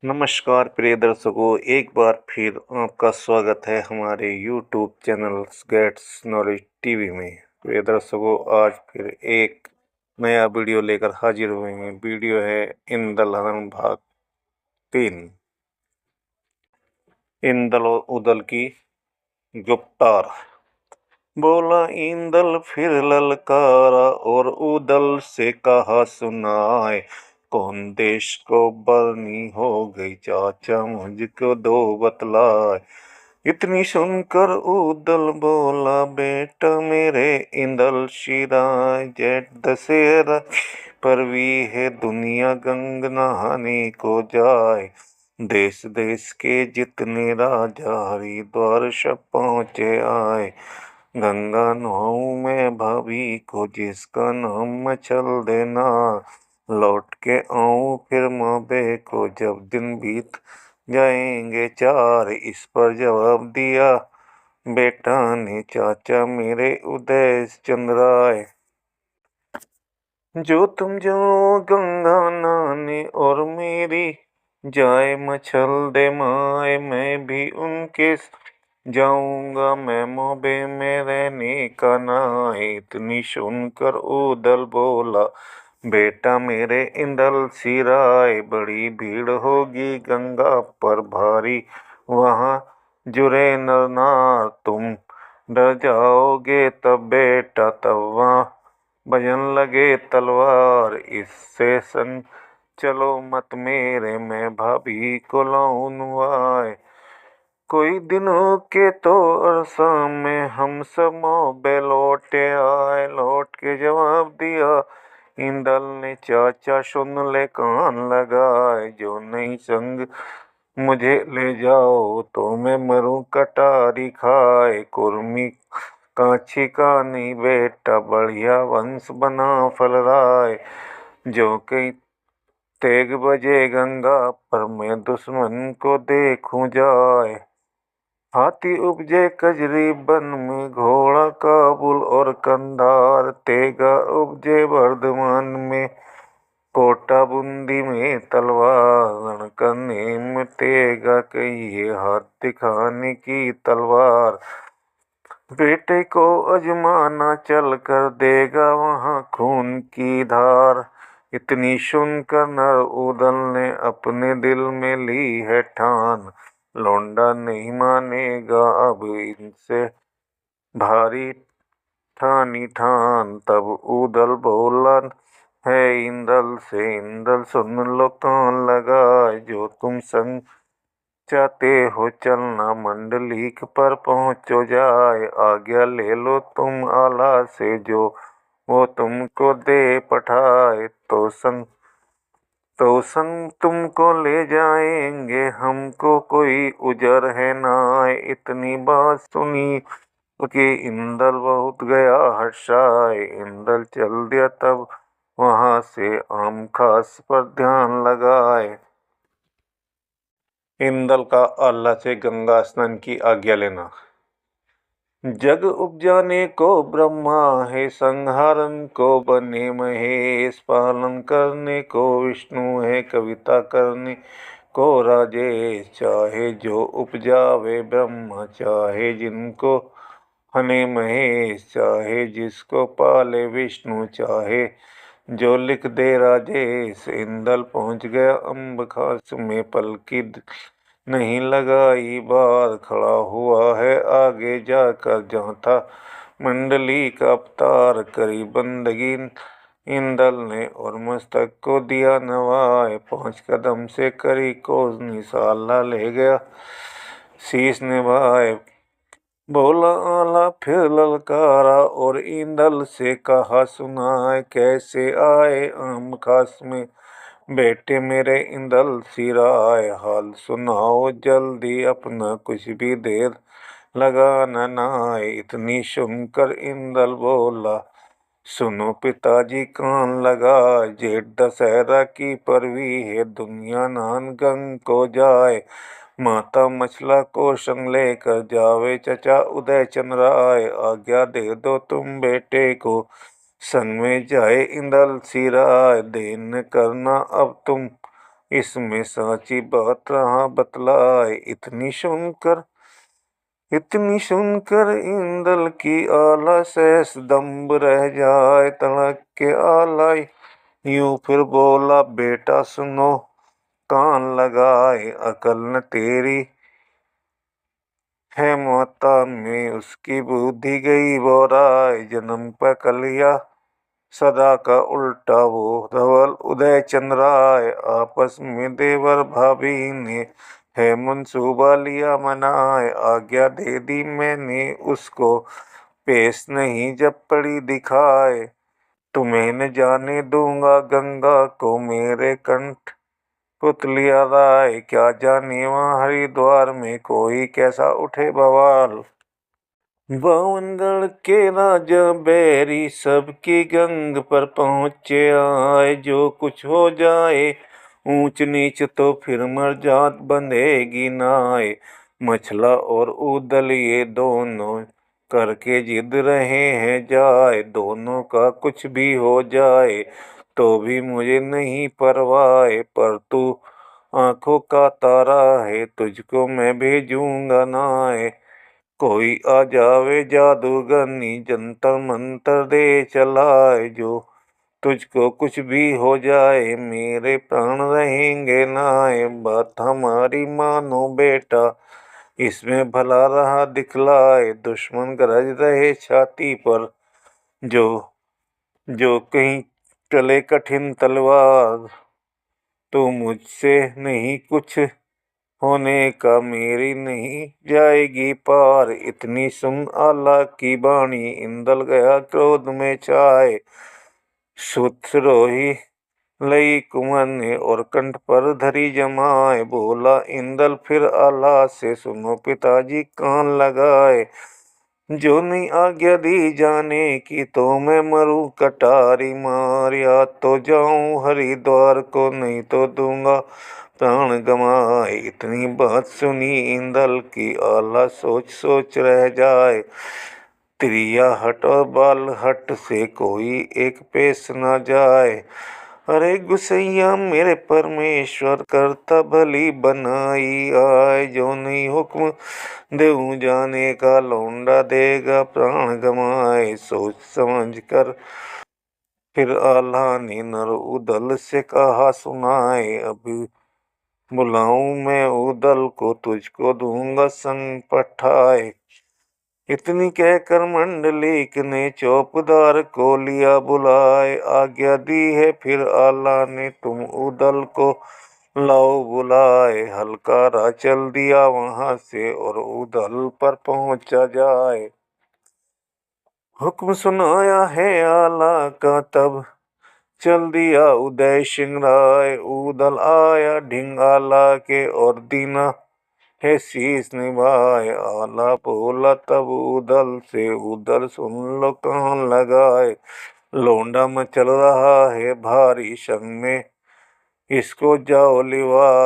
नमस्कार प्रिय दर्शकों, एक बार फिर आपका स्वागत है हमारे YouTube channel gets knowledge TV में। प्रिय दर्शकों, आज फिर एक नया वीडियो लेकर हाजिर हुए हैं। वीडियो है इंदल हरण भाग 3। इंदल और उदल की गुप्तार। बोला इंदल फिर ललकारा और उदल से कहा सुनाए, कौन देश को बरनी हो गई चाचा मुझको दो बतलाए। इतनी सुनकर उदल बोला बेटा मेरे इंदल शिराय, जेठ दशहरा पर भी है दुनिया गंग नहाने को जाए। देश देश के जितने राजा हरिद्वार सब पहुँचे आए। गंगा नहाऊं मैं भाभी को जिसका नाम मचल देना, लौट के आऊं फिर माबे को जब दिन बीत जाएंगे 4। इस पर जवाब दिया बेटा ने चाचा मेरे उदय चंद्राय, जो तुम जाओ गंगा नहाने और मेरी जाए मछल दे माए, मैं भी उनके जाऊंगा मैं मोबे में रहने का नाए। इतनी सुनकर उदल बोला बेटा मेरे इंदल सिराय, बड़ी भीड़ होगी गंगा पर भारी, वहाँ जुरे नर नार, तुम डर जाओगे तब बेटा तब वहाँ बजन लगे तलवार। इससे संग चलो मत मेरे, मैं भाभी को लाऊं नुआए। कोई दिनों के तो अरसा में हम सब मोबे लौटे आए। लौट के जवाब दिया इंदल ने चाचा सुन ले कान लगाए, जो नहीं संग मुझे ले जाओ तो मैं मरूं कटारी खाए। कुर्मी कांची का नहीं बेटा बढ़िया वंश बना फलराय, जो कई तेग बजे गंगा पर मैं दुश्मन को देखूं जाए। हाथी उपजे कजरी बन में, घोड़ा काबुल और कंधार, तेगा उपजे वर्धमान में, कोटा बूंदी में तलवार। रण करने में तेगा कहिए हाथ दिखाने की तलवार, बेटे को अजमाना चल कर देगा वहाँ खून की धार। इतनी सुनकर नर उदल ने अपने दिल में ली है ठान, लौंडा नहीं मानेगा अब इनसे भारी ठानी ठान। तब उदल बोला है इंदल से, इंदल सुन लो कान लगाए, जो तुम संग चाहते हो चलना मंडलीक पर पहुँचो जाए। आज्ञा ले लो तुम आला से, जो वो तुमको दे पठाए, तो संग तुमको ले जाएंगे, हमको कोई उजर है नाय। इतनी बात सुनी कि इंदल बहुत गया हर्षाए। इंदल चल दिया तब वहाँ से आम खास पर ध्यान लगाए। इंदल का आल्हा से गंगा स्नान की आज्ञा लेना। जग उपजाने को ब्रह्मा है, संहारन को बने महेश, पालन करने को विष्णु है, कविता करने को राजेश। चाहे जो उपजावे ब्रह्मा, चाहे जिनको हने महेश, चाहे जिसको पाले विष्णु, चाहे जो लिख दे राजेश। इंदल पहुँच गया अम्ब खास में, पलकी नहीं लगाई बार, खड़ा हुआ है आगे जाकर जहाँ था मंडली का अवतार। करी बंदगी इंदल ने और मस्तक को दिया नवाए, 5 कदम से करी को निशाला ले गया शीश निभाए। बोला आला फिर ललकारा और इंदल से कहा सुनाए, कैसे आए आम खास में बेटे मेरे इंदल सिराय। हाल सुनाओ जल्दी अपना, कुछ भी देर लगाना नाय। इतनी सुनकर इंदल बोला सुनो पिताजी कान लगा, जेठ दशहरा की परवी है दुनिया नान गंग को जाए। माता मछला को संग लेकर जावे चचा उदय चंद्राय, आज्ञा दे दो तुम बेटे को संग में जाए इंदल सिराय। देन करना अब तुम इसमें साची बात रहा बतलाए। इतनी सुनकर इंदल की आला सहस दम्ब रह जाए, तड़क के आलाई यूं फिर बोला, बेटा सुनो कान लगाए, अकल न तेरी है माता में उसकी बुद्धि गई बोराए। जन्म पर कलिया सदा का उल्टा वो धवल उदय चंद्राय। आपस में देवर भाभी ने है मंसूबा लिया मनाए। आज्ञा दे दी मैंने उसको, पेश नहीं जब पड़ी दिखाए। तुम्हें न जाने दूंगा गंगा को, मेरे कंठ पुतलिया राय। क्या जाने वहाँ हरिद्वार में कोई कैसा उठे बवाल। बावनगढ़ के राजा बैरी सबकी गंग पर पहुँचे आए। जो कुछ हो जाए ऊंच नीच तो फिर मर जात बंधेगी नाय। मछला और उदल ये दोनों करके जिद रहे हैं जाए। दोनों का कुछ भी हो जाए तो भी मुझे नहीं परवाह। पर तू आंखों का तारा है, तुझको मैं भेजूंगा नाय। कोई आ जावे जादूगरनी, जंतर मंतर दे चलाए। जो तुझको कुछ भी हो जाए मेरे प्राण रहेंगे नाय। बात हमारी मानो बेटा, इसमें भला रहा दिखलाए। दुश्मन गरज रहे छाती पर, जो जो कहीं चले कठिन तलवार। तो मुझसे नहीं कुछ होने का, मेरी नहीं जाएगी पार। इतनी सुन आला की बाणी, इंदल गया क्रोध में छाए। सुधरोही लई कुंवर ने और कंठ पर धरी जमाए। बोला इंदल फिर आला से, सुनो पिताजी कान लगाए। जो नहीं आज्ञा दी जाने की तो मैं मरूं कटारी मार। या तो जाऊं हरिद्वार को, नहीं तो दूंगा प्राण गंवाए। इतनी बात सुनी इंदल की, आला सोच सोच रह जाए। त्रिया हट और बाल हट से कोई एक पेश न जाए। अरे गुसैया मेरे परमेश्वर, करता भली बनाई आए। जो नहीं हुक्म देऊं जाने का, लौंडा देगा प्राण गंवाए। सोच समझ कर फिर आल्हा ने नर उदल से कहा सुनाए। अभी बुलाऊं मैं उदल को, तुझको दूंगा संग पठाए। इतनी कहकर मंडलीक ने चौकीदार को लिया बुलाए। आज्ञा दी है फिर आला ने, तुम उदल को लाओ बुलाए। हलकारा चल दिया वहां से और उदल पर पहुंचा जाए। हुक्म सुनाया है आला का तब चल दिया उदय सिंह राय। उदल आया ढिंग आला के और दीना है शीस निभाए। आला बोला तब उदल से, उदल सुन लो कान लगाए। लौंडा में चल रहा है भारी, संग में इसको जाओ लिवाए।